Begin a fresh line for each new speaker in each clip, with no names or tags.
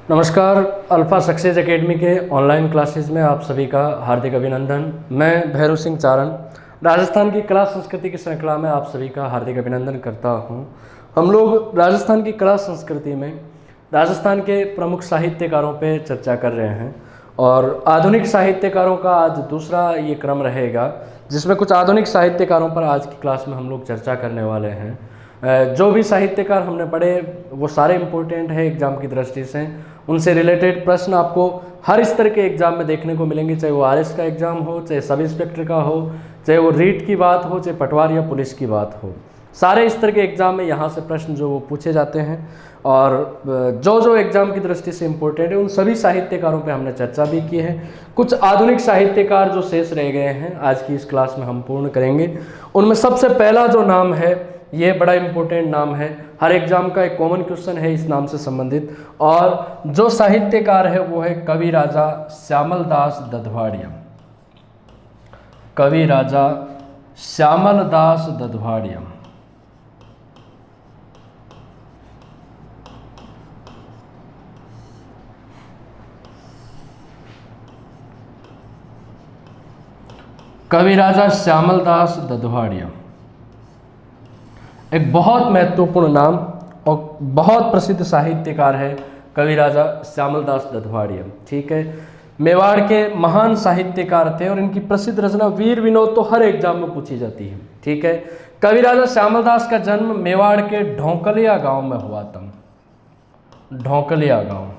नमस्कार। Alpha success academy के online classes में आप सभी का हार्दिक अभिनंदन। मैं भैरव सिंह चारण राजस्थान की कला संस्कृति की श्रृंखला में आप सभी का हार्दिक अभिनंदन करता हूं। हम लोग राजस्थान की कला संस्कृति में राजस्थान के प्रमुख साहित्यकारों पे चर्चा कर रहे हैं और आधुनिक साहित्यकारों का आज दूसरा ये क्रम रहेगा, जिसमें कुछ आधुनिक साहित्यकारों पर आज की क्लास में हम लोग चर्चा करने वाले हैं। जो भी साहित्यकार हमने पढ़े वो सारे इम्पोर्टेंट है एग्जाम की दृष्टि से। उनसे रिलेटेड प्रश्न आपको हर स्तर के एग्जाम में देखने को मिलेंगे, चाहे वो आरएस का एग्जाम हो, चाहे सब इंस्पेक्टर का हो, चाहे वो रीट की बात हो, चाहे पटवार या पुलिस की बात हो। सारे स्तर के एग्जाम में यहाँ से प्रश्न जो वो पूछे जाते हैं और जो एग्जाम की दृष्टि से इम्पोर्टेंट है उन सभी साहित्यकारों पे हमने चर्चा भी की है। कुछ आधुनिक साहित्यकार जो शेष रह गए हैं आज की इस क्लास में हम पूर्ण करेंगे। उनमें सबसे पहला जो नाम है ये बड़ा इम्पोर्टेंट नाम है, हर एग्जाम का एक कॉमन क्वेश्चन है इस नाम से संबंधित, और जो साहित्यकार है वो है कवि राजा श्यामल दास दधवाड़िया। कवि राजा श्यामल दास दधवाड़िया। कवि राजा श्यामल दास दधवाड़िया एक बहुत महत्वपूर्ण नाम और बहुत प्रसिद्ध साहित्यकार है कवि राजा श्यामल दास दधवाड़िया। ठीक है, मेवाड़ के महान साहित्यकार थे और इनकी प्रसिद्ध रचना वीर विनोद तो हर एग्जाम में पूछी जाती है। ठीक है, कवि राजा श्यामल दास का जन्म मेवाड़ के ढोंकलिया गांव में हुआ था। ढोंकलिया गांव।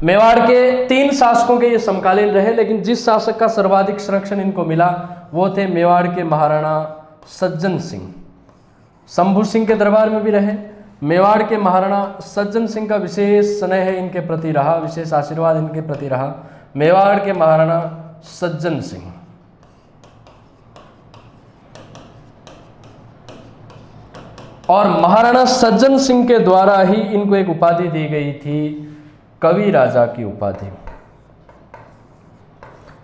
मेवाड़ के 3 शासकों के ये समकालीन रहे, लेकिन जिस शासक का सर्वाधिक संरक्षण इनको मिला वो थे मेवाड़ के महाराणा सज्जन सिंह। शंभू सिंह के दरबार में भी रहे। मेवाड़ के महाराणा सज्जन सिंह का विशेष स्नेह इनके प्रति रहा, विशेष आशीर्वाद इनके प्रति रहा। मेवाड़ के महाराणा सज्जन सिंह। और महाराणा सज्जन सिंह के द्वारा ही इनको एक उपाधि दी गई थी, कवि राजा की उपाधि।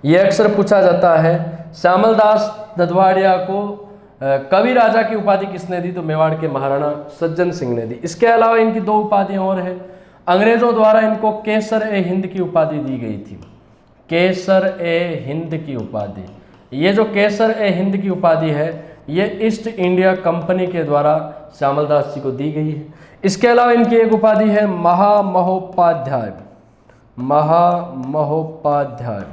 यह अक्सर पूछा जाता है श्यामल दास दधवाड़िया को कवि राजा की उपाधि किसने दी, तो मेवाड़ के महाराणा सज्जन सिंह ने दी। इसके अलावा इनकी 2 उपाधियां और है। अंग्रेजों द्वारा इनको केसर ए हिंद की उपाधि दी गई थी। केसर ए हिंद की उपाधि। ये जो केसर ए हिंद की उपाधि है ये ईस्ट इंडिया कंपनी के द्वारा श्यामल दास जी को दी गई है। इसके अलावा इनकी एक उपाधि है महामहोपाध्याय। महामहोपाध्याय।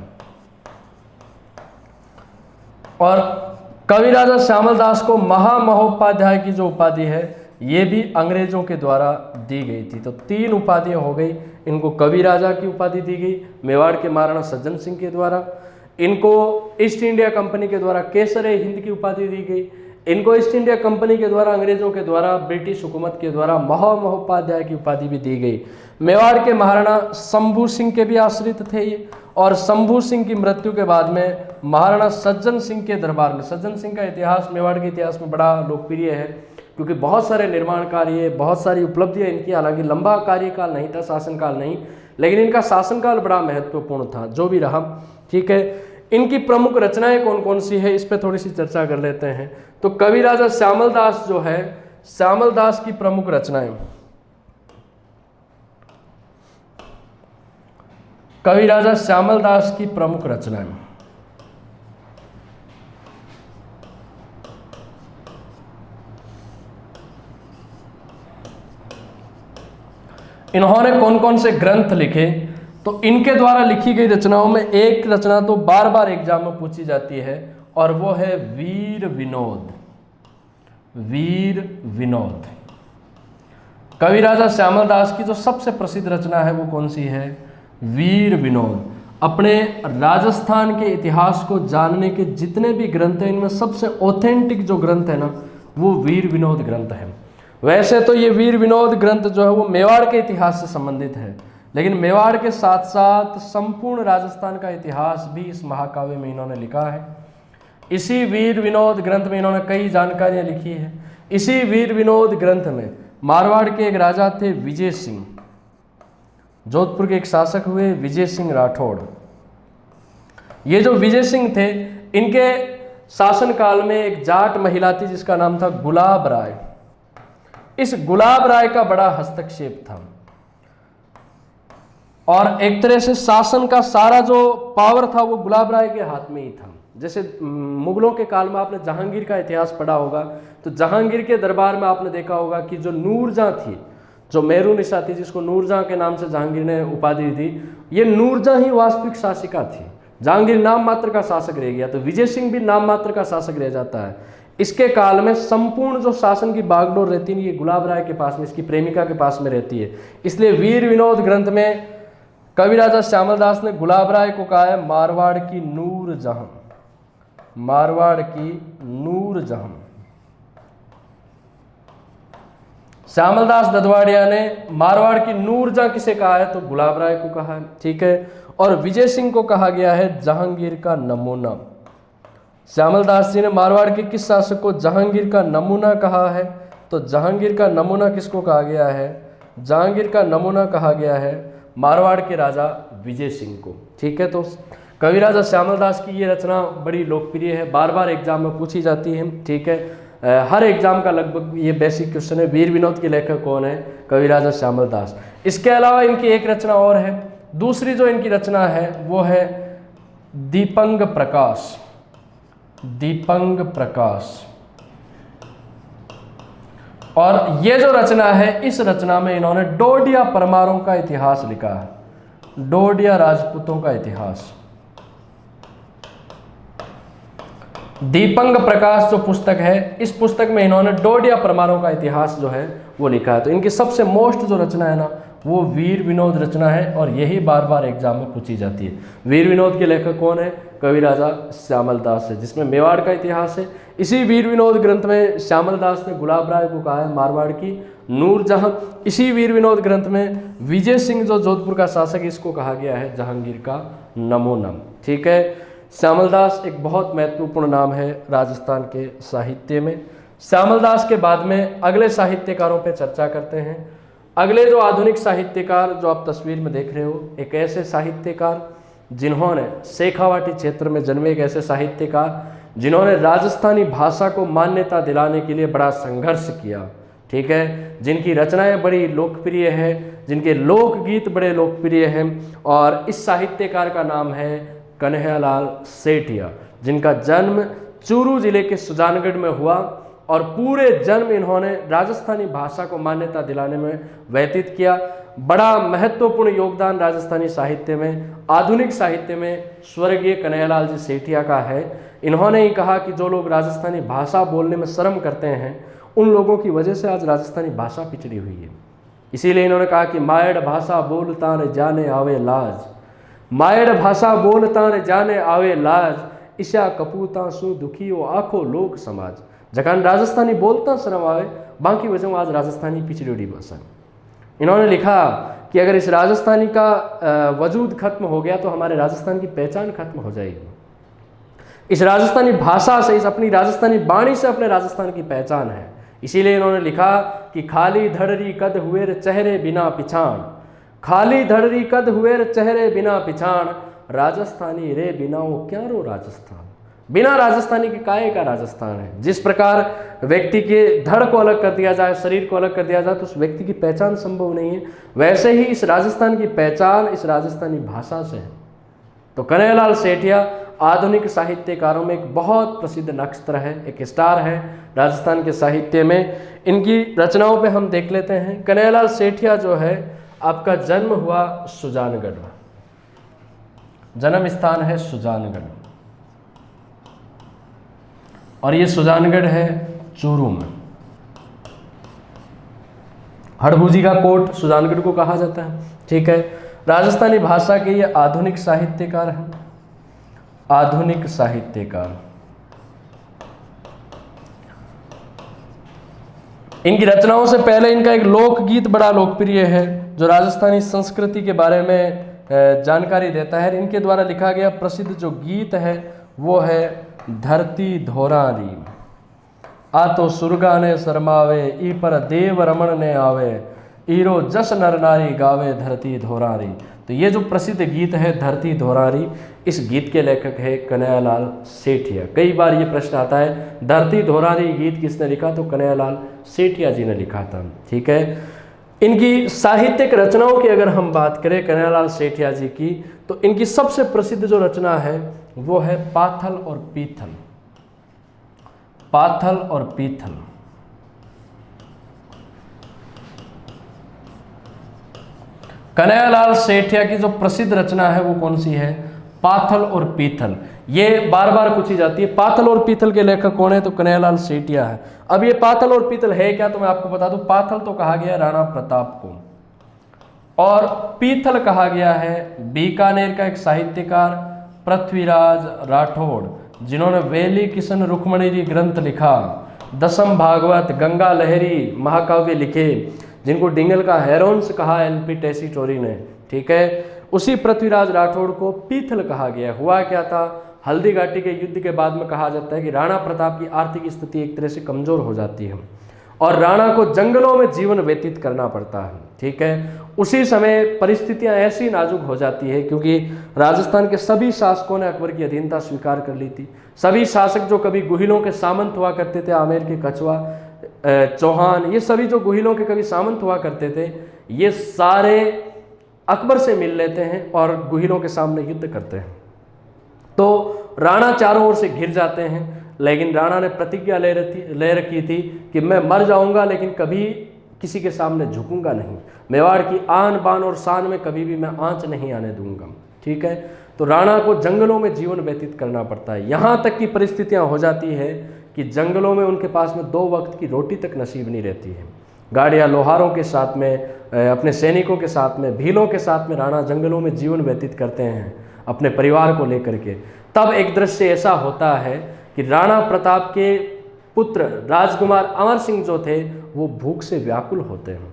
और कवि राजा श्यामल दास को महामहोपाध्याय की जो उपाधि है ये भी अंग्रेजों के द्वारा दी गई थी। तो 3 उपाधियां हो गई। इनको कवि राजा की उपाधि दी गई मेवाड़ के महाराणा सज्जन सिंह के द्वारा, इनको ईस्ट इंडिया कंपनी के द्वारा केसर ए हिंद की उपाधि दी गई, इनको ईस्ट इंडिया कंपनी के द्वारा अंग्रेजों के द्वारा ब्रिटिश हुकूमत के द्वारा महामहोपाध्याय की उपाधि भी दी गई। मेवाड़ के महाराणा शंभू सिंह के भी आश्रित थे ये, और शंभू सिंह की मृत्यु के बाद में महाराणा सज्जन सिंह के दरबार में, सज्जन सिंह का इतिहास मेवाड़ के इतिहास में बड़ा लोकप्रिय है क्योंकि बहुत सारे निर्माण कार्य, बहुत सारी उपलब्धियां इनकी, हालांकि लंबा कार्यकाल नहीं था, शासनकाल नहीं, लेकिन इनका शासनकाल बड़ा महत्वपूर्ण था। जो भी रहा, ठीक है, इनकी प्रमुख रचनाएं कौन कौन सी है इस पर थोड़ी सी चर्चा कर लेते हैं। तो कवि राजा श्यामल दास जो है, श्यामल दास की प्रमुख रचनाएं, कवि राजा श्यामल दास की प्रमुख रचनाएं, इन्होंने कौन कौन से ग्रंथ लिखे, तो इनके द्वारा लिखी गई रचनाओं में एक रचना तो बार बार एग्जाम में पूछी जाती है और वो है वीर विनोद। वीर विनोद। कवि राजा श्यामल दास की जो सबसे प्रसिद्ध रचना है वो कौन सी है, वीर विनोद। अपने राजस्थान के इतिहास को जानने के जितने भी ग्रंथ हैं इनमें सबसे ऑथेंटिक जो ग्रंथ है ना वो वीर विनोद ग्रंथ है। वैसे तो ये वीर विनोद ग्रंथ जो है वो मेवाड़ के इतिहास से संबंधित है, लेकिन मेवाड़ के साथ साथ संपूर्ण राजस्थान का इतिहास भी इस महाकाव्य में इन्होंने लिखा है। इसी वीर विनोद ग्रंथ में इन्होंने कई जानकारियां लिखी है। इसी वीर विनोद ग्रंथ में मारवाड़ के एक राजा थे विजय सिंह, जोधपुर के एक शासक हुए विजय सिंह राठौड़। ये जो विजय सिंह थे इनके शासनकाल में एक जाट महिला थी जिसका नाम था गुलाब राय। इस गुलाब राय का बड़ा हस्तक्षेप था और एक तरह से शासन का सारा जो पावर था वो गुलाब राय के हाथ में ही था। जैसे मुगलों के काल में आपने जहांगीर का इतिहास पढ़ा होगा, तो जहांगीर के दरबार में आपने देखा होगा कि जो नूरजहां थी, जो मेहरुनिसा थी, जिसको नूरजहां के नाम से जहांगीर ने उपाधि दी, ये नूरजहां ही वास्तविक शासिका थी। जहांगीर नाम मात्र का शासक रह गया, तो विजय सिंह भी नाम मात्र का शासक रह जाता है। इसके काल में संपूर्ण जो शासन की बागडोर रहती है ये गुलाब राय के पास में, इसकी प्रेमिका के पास में रहती है। इसलिए वीर विनोद ग्रंथ में कवि राजा श्यामल दास ने गुलाब राय को कहा है मारवाड़ की नूरजहां, मारवाड़ की नूरजहां। श्यामल दास ददवाड़िया ने मारवाड़ की नूरजहां किसे कहा है, तो गुलाब राय को कहा है, ठीक है। और विजय सिंह को कहा गया है जहांगीर का नमूना। श्यामल दास जी ने मारवाड़ के किस शासक को जहांगीर का नमूना कहा है, तो जहांगीर का नमूना किसको कहा गया है, जहांगीर का नमूना कहा गया है मारवाड़ के राजा विजय सिंह को, ठीक है। तो कवि राजा श्यामल दास की ये रचना बड़ी लोकप्रिय है, बार बार एग्जाम में पूछी जाती है, ठीक है। हर एग्जाम का लगभग ये बेसिक क्वेश्चन है, वीर विनोद के लेखक कौन है, कवि राजा श्यामल दास। इसके अलावा इनकी एक रचना और है, दूसरी जो इनकी रचना है वो है दीपंग प्रकाश, दीपंग प्रकाश। और ये जो रचना है, इस रचना में इन्होंने डोडिया परमारों का इतिहास लिखा है, डोडिया राजपूतों का इतिहास। दीपंग प्रकाश जो पुस्तक है, इस पुस्तक में इन्होंने डोडिया परमारों का इतिहास जो है वो लिखा है। तो इनकी सबसे मोस्ट जो रचना है ना, वो वीर विनोद रचना है और यही बार बार एग्जाम में पूछी जाती है। वीर विनोद के लेखक कौन है, कवि राजा श्यामल दास है, जिसमें मेवाड़ का इतिहास है। इसी वीर विनोद ग्रंथ में श्यामल दास ने गुलाब राय को कहा है मारवाड़ की नूरजहां। इसी वीर विनोद ग्रंथ में विजय सिंह जो जोधपुर का शासक है, इसको कहा गया है जहांगीर का नमूना, ठीक है। श्यामल दास एक बहुत महत्वपूर्ण नाम है राजस्थान के साहित्य में। श्यामल दास के बाद में अगले साहित्यकारों पे चर्चा करते हैं। अगले जो आधुनिक साहित्यकार जो आप तस्वीर में देख रहे हो, एक ऐसे साहित्यकार जिन्होंने शेखावाटी क्षेत्र में जन्मे, एक ऐसे साहित्यकार जिन्होंने राजस्थानी भाषा को मान्यता दिलाने के लिए बड़ा संघर्ष किया, ठीक है। जिनकी रचनाएं बड़ी लोकप्रिय है, जिनके लोकगीत बड़े लोकप्रिय हैं। और इस साहित्यकार का नाम है कन्हैयालाल सेठिया, जिनका जन्म चूरू जिले के सुजानगढ़ में हुआ और पूरे जन्म इन्होंने राजस्थानी भाषा को मान्यता दिलाने में व्यतीत किया। बड़ा महत्वपूर्ण योगदान राजस्थानी साहित्य में, आधुनिक साहित्य में स्वर्गीय कन्हैयालाल जी सेठिया का है। इन्होंने ही कहा कि जो लोग राजस्थानी भाषा बोलने में शर्म करते हैं, उन लोगों की वजह से आज राजस्थानी भाषा पिछड़ी हुई है। इसीलिए इन्होंने कहा कि मायड़ भाषा बोलता न जाने आवे लाज, मायड़ भाषा बोलता न जाने आवे लाज, ईशा कपूता सु दुखी हो आखो लोक समाज। जखान राजस्थानी बोलता शर्म आवे, बाकी वजह आज राजस्थानी पिछड़ी हुई भाषा। इन्होंने लिखा कि अगर इस राजस्थानी का वजूद खत्म हो गया तो हमारे राजस्थान की पहचान खत्म हो जाएगी। इस राजस्थानी भाषा से, इस अपनी राजस्थानी वाणी से अपने राजस्थान की पहचान है। इसीलिए इन्होंने लिखा कि खाली धड़री कद हुए चेहरे बिना पिछाण, खाली धड़री कद हुए चेहरे बिना पिछाण, राजस्थानी रे बिनाओ क्या रो राजस्थान। बिना राजस्थानी के काहे का राजस्थान है। जिस प्रकार व्यक्ति के धड़ को अलग कर दिया जाए, शरीर को अलग कर दिया जाए, तो उस व्यक्ति की पहचान संभव नहीं है। वैसे ही इस राजस्थान की पहचान इस राजस्थानी भाषा से है। तो कन्हैयालाल सेठिया आधुनिक साहित्यकारों में एक बहुत प्रसिद्ध नक्षत्र है, एक स्टार है राजस्थान के साहित्य में। इनकी रचनाओं पे हम देख लेते हैं। कन्हैयालाल सेठिया जो है, आपका जन्म हुआ सुजानगढ़, जन्म स्थान है सुजानगढ़, और ये सुजानगढ़ है चूरू में। हड़बूजी का कोट सुजानगढ़ को कहा जाता है, ठीक है। राजस्थानी भाषा के ये आधुनिक साहित्यकार हैं, आधुनिक साहित्यकार। इनकी रचनाओं से पहले इनका एक लोकगीत बड़ा लोकप्रिय है, जो राजस्थानी संस्कृति के बारे में जानकारी देता है। इनके द्वारा लिखा गया प्रसिद्ध जो गीत है वो है धरती धोरारी, आ तो सुरगा ने शरमावे, ई पर देव रमण ने आवे, ईरो जस नर नारी गावे धरती धोरारी। तो ये जो प्रसिद्ध गीत है धरती धोरारी, इस गीत के लेखक है कन्हैयालाल सेठिया। कई बार ये प्रश्न आता है धरती धोरारी गीत किसने लिखा, तो कन्हैयालाल सेठिया जी ने लिखा था। ठीक है, इनकी साहित्यिक रचनाओं की अगर हम बात करें कन्हैयालाल सेठिया जी की, तो इनकी सबसे प्रसिद्ध जो रचना है वो है पाथल और पीथल। पाथल और पीथल। कन्हैयालाल सेठिया की जो प्रसिद्ध रचना है वो कौन सी है, पाथल और पीथल। ये बार बार पूछी जाती है, पाथल और पीथल के लेखक कौन है, तो कन्हैयालाल सेठिया है। अब ये पाथल और पीथल है क्या, तो मैं आपको बता दूं, पाथल तो कहा गया राणा प्रताप को और पीथल कहा गया है बीकानेर का एक साहित्यकार पृथ्वीराज राठौड़, जिन्होंने वेली किशन रुक्मणी ग्रंथ लिखा, दशम भागवत, गंगा लहरी महाकाव्य लिखे, जिनको डिंगल का हेरोन्स कहा एलपी टेसीटोरी ने। ठीक है, उसी पृथ्वीराज राठौड़ को पीथल कहा गया। हुआ क्या था, हल्दी घाटी के युद्ध के बाद में कहा जाता है कि राणा प्रताप की आर्थिक स्थिति एक तरह से कमजोर हो जाती है और राणा को जंगलों में जीवन व्यतीत करना पड़ता है। ठीक है, उसी समय परिस्थितियां ऐसी नाजुक हो जाती है क्योंकि राजस्थान के सभी शासकों ने अकबर की अधीनता स्वीकार कर ली थी। सभी शासक जो कभी गुहिलों के सामंत हुआ करते थे, आमेर के कछुआ, चौहान, ये सभी जो गुहिलों के कभी सामंत हुआ करते थे, ये सारे अकबर से मिल लेते हैं और गुहिलों के सामने युद्ध करते हैं। तो राणा चारों ओर से घिर जाते हैं, लेकिन राणा ने प्रतिज्ञा ले रखी थी कि मैं मर जाऊंगा लेकिन कभी किसी के सामने झुकूंगा नहीं, मेवाड़ की आन बान और शान में कभी भी मैं आंच नहीं आने दूंगा। ठीक है, तो राणा को जंगलों में जीवन व्यतीत करना पड़ता है। यहाँ तक की परिस्थितियाँ हो जाती है कि जंगलों में उनके पास में 2 वक्त की रोटी तक नसीब नहीं रहती है। गाड़ियाँ लोहारों के साथ में, अपने सैनिकों के साथ में, भीलों के साथ में राणा जंगलों में जीवन व्यतीत करते हैं अपने परिवार को लेकर के। तब एक दृश्य ऐसा होता है कि राणा प्रताप के पुत्र राजकुमार अमर सिंह जो थे वो भूख से व्याकुल होते हैं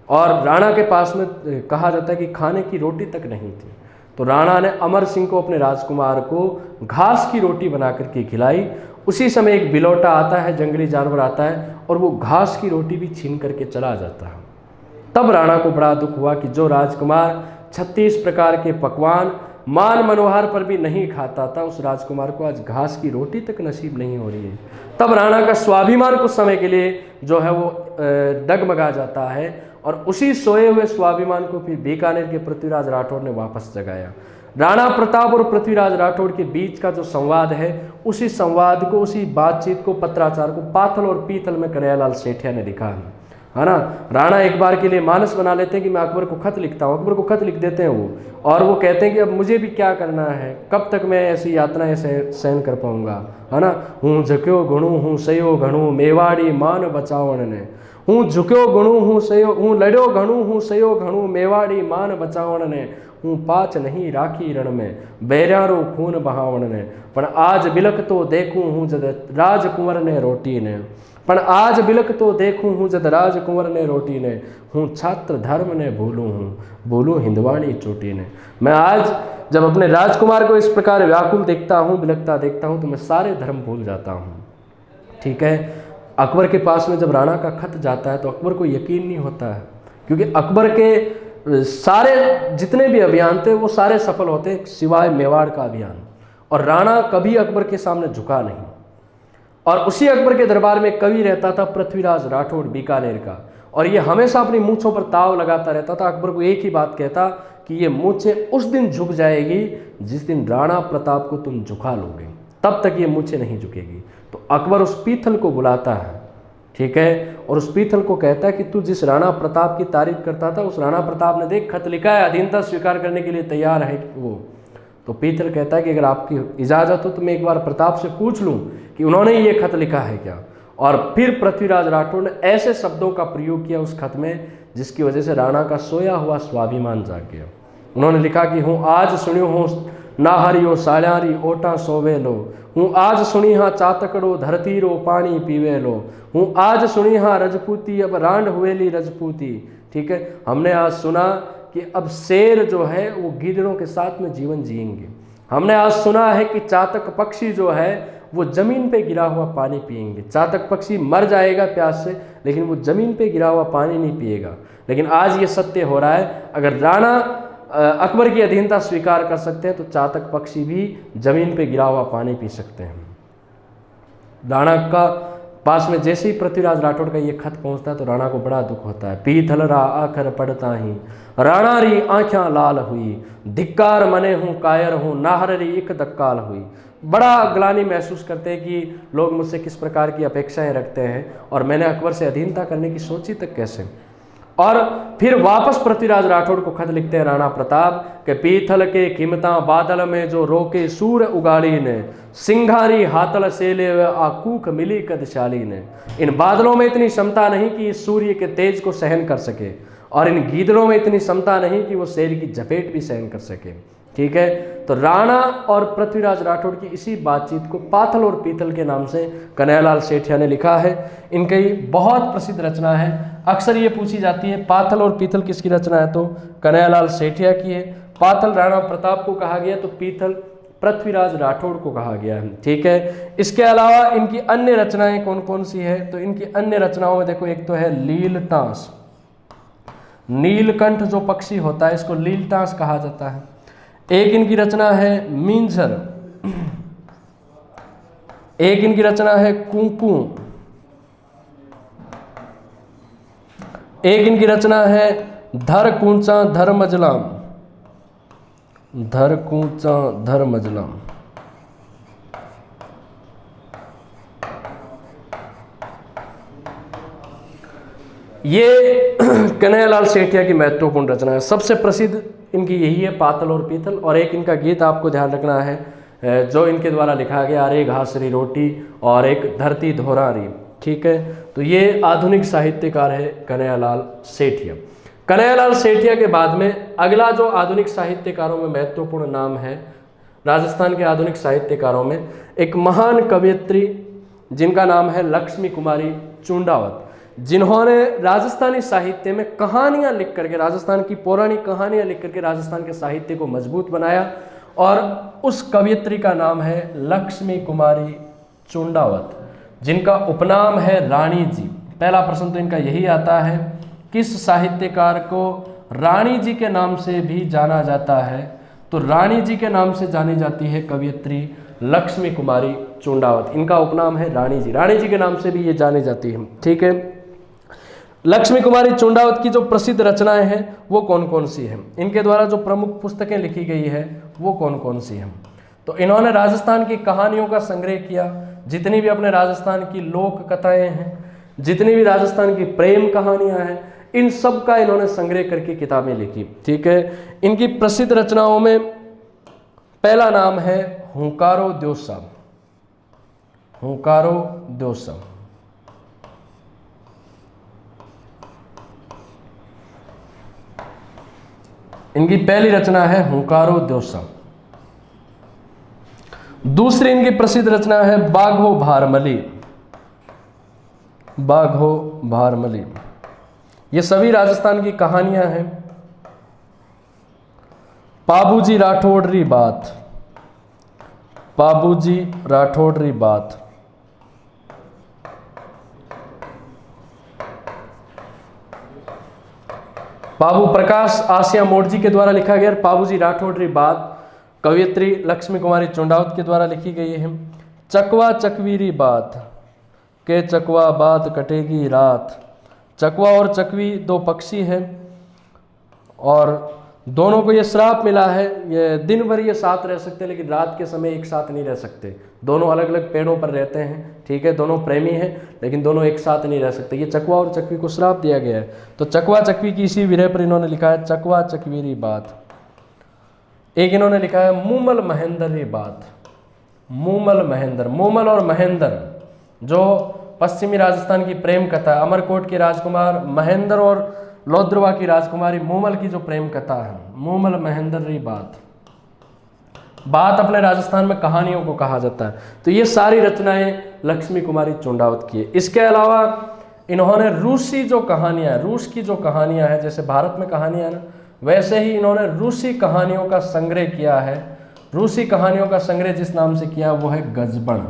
और राणा के पास में कहा जाता है कि खाने की रोटी तक नहीं थी। तो राणा ने अमर सिंह को, अपने राजकुमार को, घास की रोटी बना करके खिलाई। उसी समय एक बिलौटा आता है, जंगली जानवर आता है और वो घास की रोटी भी छीन करके चला जाता है। तब राणा को बड़ा दुख हुआ कि जो राजकुमार 36 प्रकार के पकवान मान मनोहर पर भी नहीं खाता था, उस राजकुमार को आज घास की रोटी तक नसीब नहीं हो रही है। तब राणा का स्वाभिमान कुछ समय के लिए जो है वो डगमगा जाता है और उसी सोए हुए स्वाभिमान को फिर बीकानेर के पृथ्वीराज राठौड़ ने वापस जगाया। राणा प्रताप और पृथ्वीराज राठौड़ के बीच का जो संवाद है, उसी संवाद को, उसी बातचीत को, पत्राचार को पाथल और पीथल में कन्हैयालाल सेठिया ने लिखा है ना। राणा एक बार के लिए मानस बना लेते हैं कि मैं अकबर को खत लिखता हूँ, अकबर को खत लिख देते हैं वो, और वो कहते हैं कि अब मुझे भी क्या करना है, कब तक मैं ऐसी यातनाएं सहन कर पाऊंगा, है ना। हूँ झुक्यो गुणु हूँ सयो घणु मेवाड़ी मान बचावण ने, हूँ झुक्यो गुणु हूँ सयो, हूँ लड़ो घणु हूँ सयो घणु मेवाड़ी मान बचावण ने, हूँ पाच नहीं राखी रण में बैरारो खून बहावण ने, पण आज बिलक तो देखूँ हूँ जद राजकुंवर ने रोटी ने, पण आज बिलक तो देखूँ हूँ जद राजकुंवर ने रोटी ने, हूँ छात्र धर्म ने भूलूँ हूँ भूलूँ हिंदवाणी चोटी ने। मैं आज जब अपने राजकुमार को इस प्रकार व्याकुल देखता हूँ, बिलकता देखता हूँ, तो मैं सारे धर्म भूल जाता हूँ। ठीक है, अकबर के पास में जब राणा का खत जाता है तो अकबर को यकीन नहीं होता है, क्योंकि अकबर के सारे जितने भी अभियान थे वो सारे सफल होते सिवाय मेवाड़ का अभियान, और राणा कभी अकबर के सामने झुका नहीं। और उसी अकबर के दरबार में कवि रहता था पृथ्वीराज राठौड़ बीकानेर का, और ये हमेशा अपनी मूंछों पर ताव लगाता रहता था। अकबर को एक ही बात कहता कि ये मूंछें उस दिन झुक जाएगी जिस दिन राणा प्रताप को तुम झुका लोगे, तब तक ये मूंछें नहीं झुकेगी। तो अकबर उस पीथल को बुलाता है, ठीक है, और उस पीथल को कहता है कि तू जिस राणा प्रताप की तारीफ करता था, उस राणा प्रताप ने देख खत लिखा है, अधीनता स्वीकार करने के लिए तैयार है वो। तो पीथल कहता है कि अगर आपकी इजाज़त हो तो मैं एक बार प्रताप से पूछ लूं कि उन्होंने ये खत लिखा है क्या। और फिर पृथ्वीराज राठौड़ ने ऐसे शब्दों का प्रयोग किया उस खत में जिसकी वजह से राणा का सोया हुआ स्वाभिमान जाग गया। उन्होंने लिखा कि हूँ आज सुनियो हूँ नाहरियो साल्यारी ओटा सोवे लो, हूँ आज सुनी हाँ चातकड़ो धरती रो पानी पीवे लो, हूँ आज सुनी हाँ रजपूती अब रांड हुएली रजपूती। ठीक है, हमने आज सुना कि अब शेर जो है वो गीदड़ों के साथ में जीवन जिएंगे। हमने आज सुना है कि चातक पक्षी जो है वो जमीन पे गिरा हुआ पानी पिएंगे। चातक पक्षी मर जाएगा प्यास से, लेकिन वो जमीन पे गिरा हुआ पानी नहीं पिएगा। लेकिन आज ये सत्य हो रहा है, अगर राणा अकबर की अधीनता स्वीकार कर सकते हैं तो चातक पक्षी भी जमीन पे गिरा हुआ पानी पी सकते हैं। राणा का पास में जैसे ही पृथ्वीराज राठौड़ का ये खत पहुंचता है तो राणा को बड़ा दुख होता है। पीथल रा आखर पड़ता ही राणा री आँखें लाल हुई, धिक्कार मने हूँ कायर हूँ नाहर री एक दक्काल हुई। बड़ा ग्लानि महसूस करते हैं कि लोग मुझसे किस प्रकार की अपेक्षाएं रखते हैं और मैंने अकबर से अधीनता करने की सोची तक कैसे। और फिर वापस पृथ्वीराज राठौड़ को खत लिखते हैं राणा प्रताप के पीथल के कीमता बादल में जो रोके सूर उगाड़ी ने, सिंघारी हातल सेले आकूख मिली कदशाली ने। इन बादलों में इतनी क्षमता नहीं कि इस सूर्य के तेज को सहन कर सके, और इन गीदड़ों में इतनी क्षमता नहीं कि वो शेर की झपेट भी सहन कर सके। ठीक है, तो राणा और पृथ्वीराज राठौड़ की इसी बातचीत को पाथल और पीतल के नाम से कन्हैयालाल सेठिया ने लिखा है। इनकी बहुत प्रसिद्ध रचना है, अक्सर ये पूछी जाती है पाथल और पीतल किसकी रचना है, तो कन्हैयालाल सेठिया की है। पाथल राणा प्रताप को कहा गया तो पीतल पृथ्वीराज राठौड़ को कहा गया है। ठीक है, इसके अलावा इनकी अन्य रचनाएं कौन कौन सी है, तो इनकी अन्य रचनाओं में देखो, एक तो है लीलटास, नीलकंठ जो पक्षी होता है इसको लीलटास कहा जाता है। एक इनकी रचना है मींझर, एक इनकी रचना है कुंकू, एक इनकी रचना है धर कूचा धर मजलाम, धर कूचा धर मजलाम। ये कन्हैयालाल सेठिया की महत्वपूर्ण रचना है। सबसे प्रसिद्ध इनकी यही है पातल और पीतल। और एक इनका गीत आपको ध्यान रखना है जो इनके द्वारा लिखा गया, अरे घासरी रोटी और एक धरती धोरारी। ठीक है, तो ये आधुनिक साहित्यकार है कन्हैयालाल सेठिया। कन्हैयालाल सेठिया के बाद में अगला जो आधुनिक साहित्यकारों में महत्वपूर्ण नाम है, राजस्थान के आधुनिक साहित्यकारों में एक महान कवयित्री जिनका नाम है लक्ष्मी कुमारी चुंडावत, जिन्होंने राजस्थानी साहित्य में कहानियां लिख करके, राजस्थान की पौराणिक कहानियां लिख करके राजस्थान के साहित्य को मजबूत बनाया। और उस कवयित्री का नाम है लक्ष्मी कुमारी चुंडावत, जिनका उपनाम है रानी जी। पहला प्रश्न तो इनका यही आता है, किस साहित्यकार को रानी जी के नाम से भी जाना जाता है, तो रानी जी के नाम से जानी जाती है कवयित्री लक्ष्मी कुमारी चुंडावत। इनका उपनाम है रानी जी, रानी जी के नाम से भी ये जानी जाती है। ठीक है, लक्ष्मी कुमारी चुंडावत की जो प्रसिद्ध रचनाएं हैं वो कौन कौन सी हैं, इनके द्वारा जो प्रमुख पुस्तकें लिखी गई है वो कौन कौन सी हैं, तो इन्होंने राजस्थान की कहानियों का संग्रह किया। जितनी भी अपने राजस्थान की लोक कथाएं हैं, जितनी भी राजस्थान की प्रेम कहानियां हैं, इन सब का इन्होंने संग्रह करके किताबें लिखी। ठीक है, इनकी प्रसिद्ध रचनाओं में पहला नाम है हुंकारो द्योसा, हुंकारो द्योसा। इनकी पहली रचना है हुंकारो द्योसा। दूसरी इनकी प्रसिद्ध रचना है बाघो भारमली, बाघो भारमली। ये सभी राजस्थान की कहानियां हैं। पाबूजी राठौड़ री बात, पाबूजी राठौड़ री बात। बाबू प्रकाश आसिया मोड़जी के द्वारा लिखा गया। पाबूजी राठौड़ री बात कवयित्री लक्ष्मी कुमारी चुंडावत के द्वारा लिखी गई है। चकवा चकवी री बात, के चकवा बात कटेगी रात। चकवा और चकवी दो पक्षी हैं और दोनों को ये श्राप मिला है, ये दिन भर ये साथ रह सकते हैं लेकिन रात के समय एक साथ नहीं रह सकते। दोनों अलग अलग पेड़ों पर रहते हैं। ठीक है, दोनों प्रेमी हैं लेकिन दोनों एक साथ नहीं रह सकते। ये चकवा और चकवी को श्राप दिया गया है। तो चकवा चकवी की इसी विरह पर इन्होंने लिखा है चकवा चकवीरी बात। एक इन्होंने लिखा है मूमल महेंद्र बात, मूमल महेंद्र। मूमल और महेंद्र जो पश्चिमी राजस्थान की प्रेम कथा, अमरकोट के राजकुमार महेंद्र और लोद्रवा की राजकुमारी मूमल की जो प्रेम कथा है, मूमल महेंद्र री बात। बात अपने राजस्थान में कहानियों को कहा जाता है। तो ये सारी रचनाएं लक्ष्मी कुमारी चुंडावत की है। इसके अलावा इन्होंने रूसी जो कहानियां, रूस की जो कहानियां हैं, जैसे भारत में कहानियां ना, वैसे ही इन्होंने रूसी कहानियों का संग्रह किया है। रूसी कहानियों का संग्रह जिस नाम से किया वो है गजबन।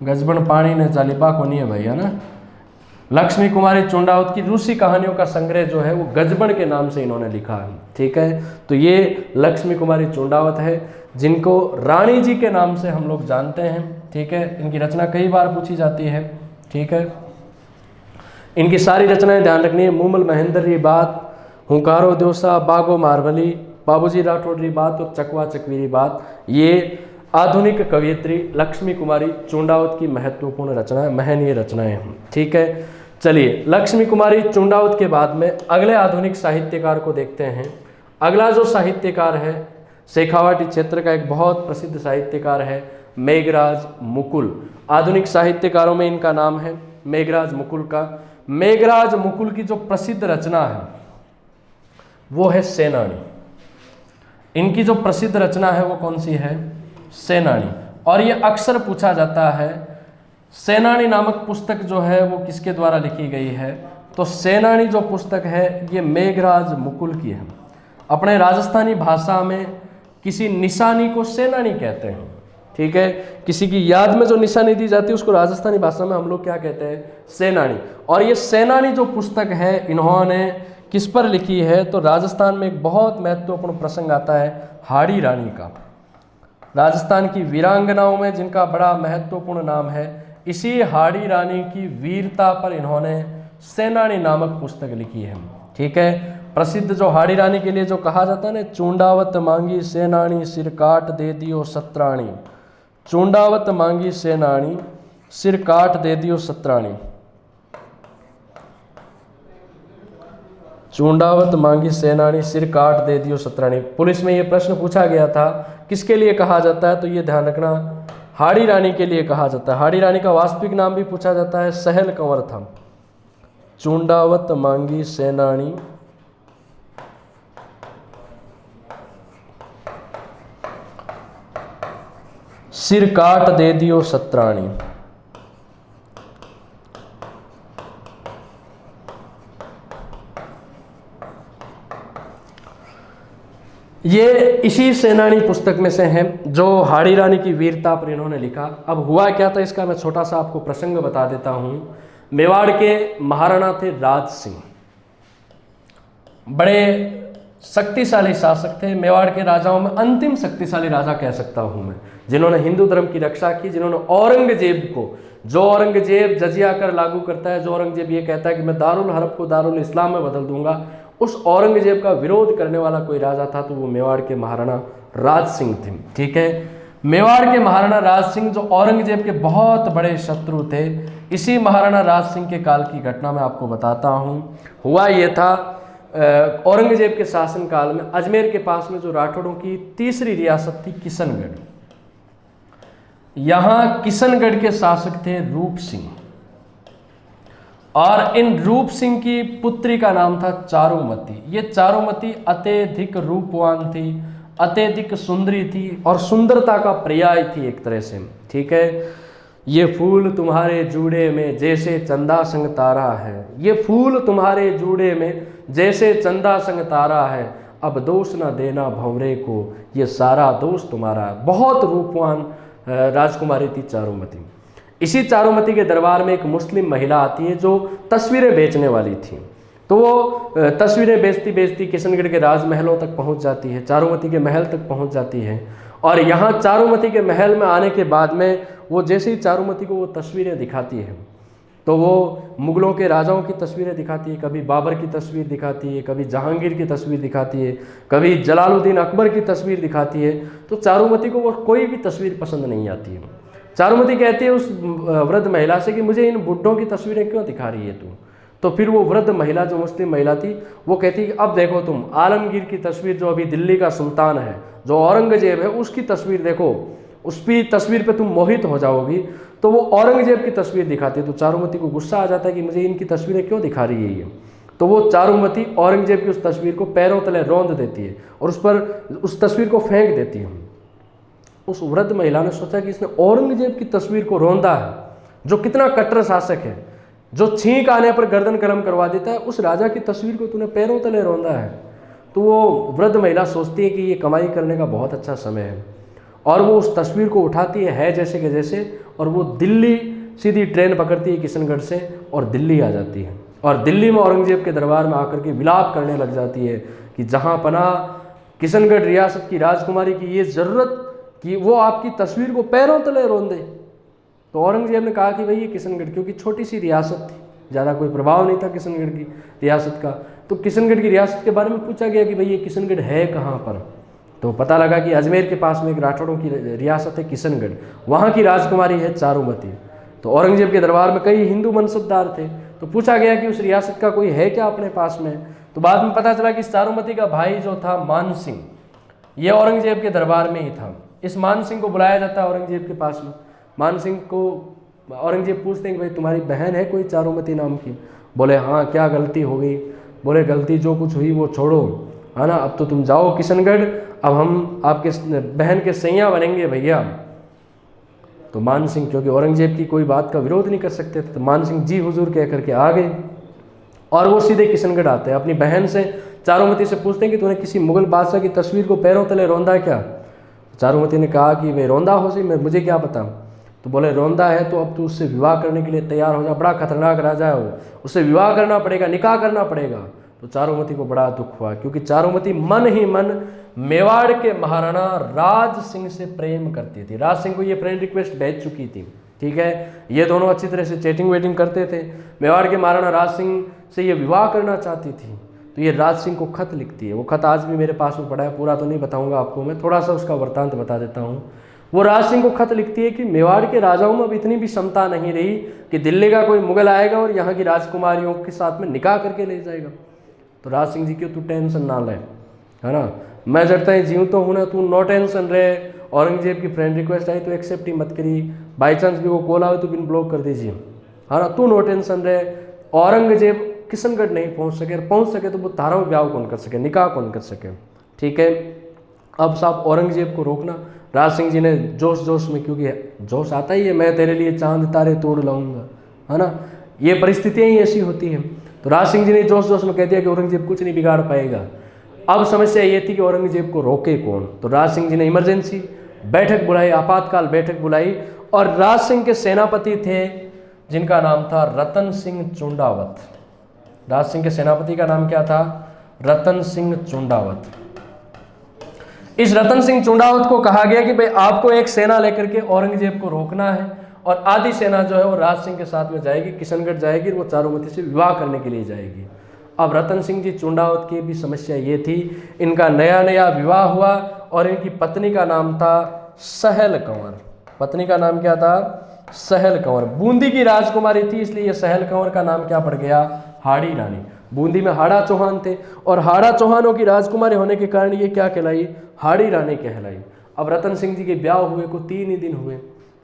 गजबन पानी ने जालिबा को नहीं है भाई, है ना। लक्ष्मी कुमारी चुंडावत की रूसी कहानियों का संग्रह जो है वो गजबन के नाम से इन्होंने लिखा है। ठीक है, तो ये लक्ष्मी कुमारी चुंडावत है, जिनको रानी जी के नाम से हम लोग जानते हैं। ठीक है, इनकी रचना कई बार पूछी जाती है। ठीक है, इनकी सारी रचनाएं ध्यान रखनी है। मूमल महेंद्र री बात, हुंकारो द्योसा, बागो मारवली, बाबूजी राठौड़ री बात और चकवा चकवीरी बात, ये आधुनिक कवयित्री लक्ष्मी कुमारी चुंडावत की महत्वपूर्ण रचनाएं, महनीय रचनाएं हैं। ठीक है, चलिए लक्ष्मी कुमारी चुंडावत के बाद में अगले आधुनिक साहित्यकार को देखते हैं। अगला जो साहित्यकार है शेखावाटी क्षेत्र का एक बहुत प्रसिद्ध साहित्यकार है मेघराज मुकुल। आधुनिक साहित्यकारों में इनका नाम है मेघराज मुकुल का। मेघराज मुकुल की जो प्रसिद्ध रचना है वो है सेनानी। इनकी जो प्रसिद्ध रचना है वो कौन सी है? सेनानी। और ये अक्सर पूछा जाता है सेनानी नामक पुस्तक जो है वो किसके द्वारा लिखी गई है? तो सेनानी जो पुस्तक है ये मेघराज मुकुल की है। अपने राजस्थानी भाषा में किसी निशानी को सेनानी कहते हैं। ठीक है, किसी की याद में जो निशानी दी जाती है उसको राजस्थानी भाषा में हम लोग क्या कहते हैं? सेनानी। और ये सेनानी जो पुस्तक है इन्होंने किस पर लिखी है? तो राजस्थान में एक बहुत महत्वपूर्ण प्रसंग आता है हाड़ी रानी का। राजस्थान की वीरांगनाओं में जिनका बड़ा महत्वपूर्ण नाम है, इसी हाड़ी रानी की वीरता पर इन्होंने सेनानी नामक पुस्तक लिखी है। ठीक है, प्रसिद्ध जो हाड़ी रानी के लिए जो कहा जाता है ना, चुंडावत मांगी सेनानी सिर काट दे दियो सत्राणी। चुंडावत मांगी सेनानी सिर काट दे दियो सत्राणी। चुंडावत मांगी सेनानी सिर काट दे दियो सत्राणी। पुलिस में ये प्रश्न पूछा गया था किसके लिए कहा जाता है? तो ये ध्यान रखना हाड़ी रानी के लिए कहा जाता है। हाड़ी रानी का वास्तविक नाम भी पूछा जाता है सहल कंवर था। चुंडावत मांगी सेनानी सिर काट दे दियो सत्राणी। ये इसी सेनानी पुस्तक में से हैं जो हाड़ी रानी की वीरता पर इन्होंने लिखा। अब हुआ क्या था इसका मैं छोटा सा आपको प्रसंग बता देता हूं। मेवाड़ के महाराणा थे राज सिंह, बड़े शक्तिशाली शासक थे। मेवाड़ के राजाओं में अंतिम शक्तिशाली राजा कह सकता हूं मैं, जिन्होंने हिंदू धर्म की रक्षा की, जिन्होंने औरंगजेब को, जो औरंगजेब जजिया कर लागू करता है, जो औरंगजेब ये कहता है कि मैं दारुल हरब को दारुल इस्लाम में बदल दूंगा, उस औरंगजेब का विरोध करने वाला कोई राजा था तो वो मेवाड़ के महाराणा राज सिंह थे। ठीक है, मेवाड़ के महाराणा राज सिंह जो औरंगजेब के बहुत बड़े शत्रु थे, इसी महाराणा राज सिंह के काल की घटना मैं आपको बताता हूँ। हुआ ये था औरंगजेब के शासन काल में अजमेर के पास में जो राठौड़ों की तीसरी रियासत थी किशनगढ़, यहाँ किशनगढ़ के शासक थे रूप सिंह, और इन रूप सिंह की पुत्री का नाम था चारुमती। ये चारुमती अत्यधिक रूपवान थी, अत्यधिक सुंदरी थी और सुंदरता का पर्याय थी एक तरह से। ठीक है, ये फूल तुम्हारे जूड़े में जैसे चंदा संग तारा है, ये फूल तुम्हारे जूड़े में जैसे चंदा संग तारा है, अब दोष ना देना भंवरे को, ये सारा दोष तुम्हारा है। बहुत रूपवान राजकुमारी थी चारुमती। इसी चारुमती के दरबार में एक मुस्लिम महिला आती है जो तस्वीरें बेचने वाली थी। तो वो तस्वीरें बेचती बेचती किशनगढ़ के राजमहलों तक पहुंच जाती है, चारुमती के महल तक पहुंच जाती है। और यहाँ चारुमती के महल में आने के बाद में वो जैसे ही चारुमती को वो तस्वीरें दिखाती है, तो वो मुगलों के राजाओं की तस्वीरें दिखाती है, कभी बाबर की तस्वीर दिखाती है, कभी जहांगीर की तस्वीर दिखाती है, कभी जलालुद्दीन अकबर की तस्वीर दिखाती है। तो चारुमती को वो कोई भी तस्वीर पसंद नहीं आती है। चारुमती कहती है उस वृद्ध महिला से कि मुझे इन बुड्ढों की तस्वीरें क्यों दिखा रही है तू? तो फिर वो वृद्ध महिला जो मुस्लिम महिला थी वो कहती कि अब देखो तुम आलमगीर की तस्वीर, जो अभी दिल्ली का सुल्तान है, जो औरंगजेब है, उसकी तस्वीर देखो, उसकी तस्वीर पे तुम मोहित हो जाओगी। तो वो औरंगजेब की तस्वीर दिखाती है। तो चारुमती को गुस्सा आ जाता है कि मुझे इनकी तस्वीरें क्यों दिखा रही है ये। तो वो चारुमती औरंगजेब की उस तस्वीर को पैरों तले रौंद देती है और उस तस्वीर को फेंक देती है। उस वृद्ध महिला ने सोचा कि इसने औरंगजेब की तस्वीर को रौंदा है, जो कितना कट्टर शासक है, जो छींक आने पर गर्दन कलम करवा देता है, उस राजा की तस्वीर को तूने पैरों तले रौंदा है। तो वो वृद्ध महिला सोचती है कि ये कमाई करने का बहुत अच्छा समय है, और वो उस तस्वीर को उठाती है जैसे कि जैसे, और वो दिल्ली सीधी ट्रेन पकड़ती है किशनगढ़ से, और दिल्ली आ जाती है। और दिल्ली में औरंगजेब के दरबार में आकर के विलाप करने लग जाती है कि जहाँ पना किशनगढ़ रियासत की राजकुमारी की ये ज़रूरत कि वो आपकी तस्वीर को पैरों तले रोंदे। तो औरंगजेब ने कहा कि भाई ये किशनगढ़, क्योंकि छोटी सी रियासत थी, ज़्यादा कोई प्रभाव नहीं था किशनगढ़ की रियासत का, तो किशनगढ़ की रियासत के बारे में पूछा गया कि भाई ये किशनगढ़ है कहाँ पर। तो पता लगा कि अजमेर के पास में एक राठौड़ों की रियासत है किशनगढ़, वहाँ की राजकुमारी है चारुमती। तो औरंगजेब के दरबार में कई हिंदू मनसबदार थे, तो पूछा गया कि उस रियासत का कोई है क्या अपने पास में। तो बाद में पता चला कि चारुमती का भाई जो था मान सिंह, ये औरंगजेब के दरबार में ही था। इस मान सिंह को बुलाया जाता है औरंगजेब के पास में। मान सिंह को औरंगजेब पूछते हैं कि भाई तुम्हारी बहन है कोई चारुमती नाम की? बोले हाँ, क्या गलती हो गई? बोले गलती जो कुछ हुई वो छोड़ो, है ना, अब तो तुम जाओ किशनगढ़, अब हम आपके बहन के सैया बनेंगे भैया। तो मान सिंह, क्योंकि औरंगजेब की कोई बात का विरोध नहीं कर सकते थे, तो मान सिंह जी हुजूर कह करके आ गए और वो सीधे किशनगढ़ आते हैं। अपनी बहन से चारुमती से पूछते हैं कि तूने किसी मुगल बादशाह की तस्वीर को पैरों तले रौंदा क्या? चारुमती ने कहा कि भाई रौंदा हो सही, मैं मुझे क्या पता। तो बोले रौंदा है तो अब तू उससे विवाह करने के लिए तैयार हो जा, बड़ा खतरनाक राजा है वो, उससे विवाह करना पड़ेगा, निकाह करना पड़ेगा। तो चारुमती को बड़ा दुख हुआ, क्योंकि चारुमती मन ही मन मेवाड़ के महाराणा राज सिंह से प्रेम करती थी। राज सिंह को ये फ्रेंड रिक्वेस्ट भेज चुकी थी, ठीक है, ये दोनों अच्छी तरह से चैटिंग वेटिंग करते थे। मेवाड़ के महाराणा राज सिंह से ये विवाह करना चाहती थी। तो ये राज सिंह को खत लिखती है, वो खत आज भी मेरे पास में पड़ा है, पूरा तो नहीं बताऊंगा आपको, मैं थोड़ा सा उसका वृत्तांत बता देता हूँ। वो राज सिंह को खत लिखती है कि मेवाड़ के राजाओं में अब इतनी भी क्षमता नहीं रही कि दिल्ली का कोई मुगल आएगा और यहाँ की राजकुमारियों के साथ में निकाह करके ले जाएगा। तो राज सिंह जी क्यों तू टेंशन ना ले, है ना, मैं जड़ता है जीव तो हूँ ना, तू नो टेंशन रहे। औरंगजेब की फ्रेंड रिक्वेस्ट आई तो एक्सेप्ट ही मत करी, बाई चांस भी वो कॉल आए तो बिन ब्लॉक कर दीजिए, है ना, तू नो टेंशन रहे। औरंगजेब किशनगढ़ नहीं पहुँच सके, पहुँच सके तो वो तारा में ब्याह कौन कर सके, निकाह कौन कर सके, ठीक है। अब साहब औरंगजेब को रोकना, राज सिंह जी ने जोश जोश में, क्योंकि जोश आता ही है, मैं तेरे लिए चांद तारे तोड़ लाऊंगा, है ना, ये परिस्थितियाँ ही ऐसी होती हैं। तो राज सिंह जी ने जोश जोश में कह दिया कि औरंगजेब कुछ नहीं बिगाड़ पाएगा। अब समस्या ये थी कि औरंगजेब को रोके कौन। तो राज सिंह जी ने इमरजेंसी बैठक बुलाई, आपातकाल बैठक बुलाई, और राज सिंह के सेनापति थे जिनका नाम था रतन सिंह चुंडावत। राज सिंह के सेनापति का नाम क्या था? रतन सिंह चुंडावत। इस रतन सिंह चुंडावत को कहा गया कि भाई आपको एक सेना लेकर के औरंगजेब को रोकना है, और आधी सेना जो है वो राज सिंह के साथ में जाएगी, किशनगढ़ जाएगी, वो चारुमती से विवाह करने के लिए जाएगी। अब रतन सिंह जी चुंडावत की भी समस्या ये थी, इनका नया नया विवाह हुआ और इनकी पत्नी का नाम था सहल कंवर। पत्नी का नाम क्या था? सहल कंवर। बूंदी की राजकुमारी थी, इसलिए ये सहल कंवर का नाम क्या पड़ गया? हाड़ी रानी। बूंदी में हाड़ा चौहान थे, और हाड़ा चौहानों की राजकुमारी होने के कारण ये क्या कहलाई? हाड़ी रानी कहलाई। अब रतन सिंह जी के ब्याह हुए को 3 ही दिन हुए,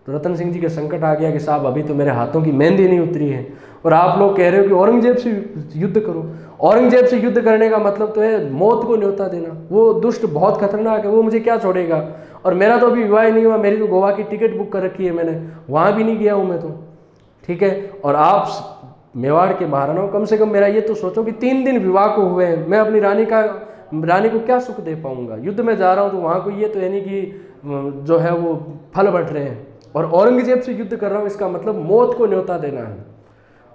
तो रतन सिंह जी के संकट आ गया कि साहब अभी तो मेरे हाथों की मेहंदी नहीं उतरी है, और आप लोग कह रहे हो कि औरंगजेब से युद्ध करो। औरंगजेब से युद्ध करने का मतलब तो है मौत को न्योता देना। वो दुष्ट बहुत खतरनाक है, वो मुझे क्या छोड़ेगा, और मेरा तो अभी विवाह नहीं हुआ, मेरी तो गोवा की टिकट बुक कर रखी है मैंने, वहाँ भी नहीं गया हूँ मैं तो, ठीक है। और आप मेवाड़ के महाराणा, कम से कम मेरा ये तो सोचो कि 3 दिन विवाह को हुए हैं, मैं अपनी रानी को क्या सुख दे पाऊंगा? युद्ध में जा रहा हूँ तो वहाँ को ये तो है नहीं कि जो है वो फल बट रहे हैं, और औरंगजेब से युद्ध कर रहा हूँ, इसका मतलब मौत को न्योता देना है।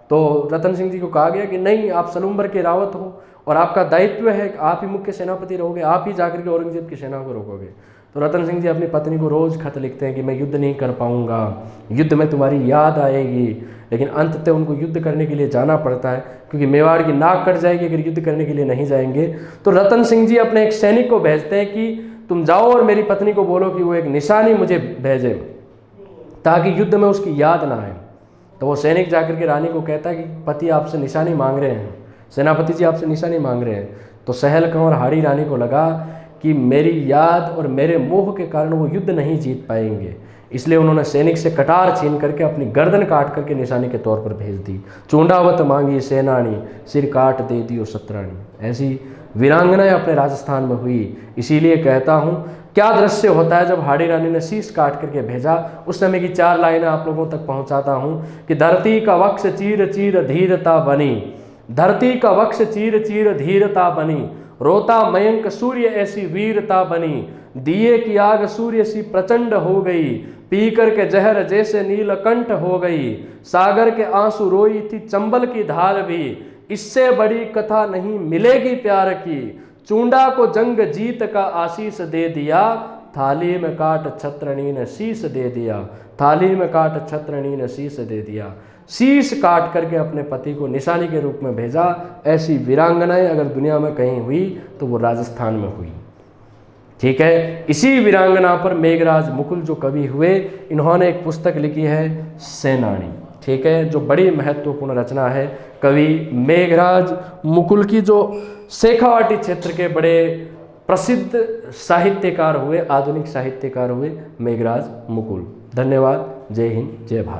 तो रतन सिंह जी को कहा गया कि नहीं, आप सलूम्बर के रावत हो और आपका दायित्व है, आप ही मुख्य सेनापति रहोगे, आप ही जाकर के औरंगजेब की सेना को रोकोगे। तो रतन सिंह जी अपनी पत्नी को रोज़ खत लिखते हैं कि मैं युद्ध नहीं कर पाऊंगा, युद्ध में तुम्हारी याद आएगी, लेकिन अंततः उनको युद्ध करने के लिए जाना पड़ता है, क्योंकि मेवाड़ की नाक कट जाएगी अगर युद्ध करने के लिए नहीं जाएंगे। तो रतन सिंह जी अपने एक सैनिक को भेजते हैं कि तुम जाओ और मेरी पत्नी को बोलो कि वो एक निशानी मुझे भेजे, ताकि युद्ध में उसकी याद ना आए। तो वो सैनिक जाकर के रानी को कहता है कि पति आपसे निशानी मांग रहे हैं, सेनापति जी आपसे निशानी मांग रहे हैं। तो सहल कंवर हाड़ी रानी को लगा कि मेरी याद और मेरे मोह के कारण वो युद्ध नहीं जीत पाएंगे, इसलिए उन्होंने सैनिक से कटार छीन करके अपनी गर्दन काट करके निशानी के तौर पर भेज दी। चूंडावत मांगी सेनानी, सिर काट दे दियो सतरानी। ऐसी वीरांगनाएं अपने राजस्थान में हुई। इसीलिए कहता हूँ क्या दृश्य होता है जब हाड़ी रानी ने शीश काट करके भेजा। उस समय की 4 लाइनें आप लोगों तक पहुँचाता हूँ कि धरती का वक्ष चीर चीर धीरता बनी, धरती का वक्ष चीर चीर धीरता बनी, रोता मयंक सूर्य ऐसी वीरता बनी, दिए की आग सूर्य सी प्रचंड हो गई, पीकर के जहर जैसे नीलकंठ हो गई, सागर के आंसू रोई थी चंबल की धार भी, इससे बड़ी कथा नहीं मिलेगी प्यार की, चूंडा को जंग जीत का आशीष दे दिया, थाली में काट छत्रनी ने शीश दे दिया, थाली में काट छत्रनी ने शीश दे दिया। शीश काट करके अपने पति को निशानी के रूप में भेजा। ऐसी वीरांगनाएं अगर दुनिया में कहीं हुई तो वो राजस्थान में हुई। ठीक है, इसी वीरांगना पर मेघराज मुकुल जो कवि हुए, इन्होंने एक पुस्तक लिखी है सेनानी। ठीक है, जो बड़ी महत्वपूर्ण रचना है कवि मेघराज मुकुल की, जो शेखावाटी क्षेत्र के बड़े प्रसिद्ध साहित्यकार हुए, आधुनिक साहित्यकार हुए मेघराज मुकुल। धन्यवाद। जय हिंद, जय भारत।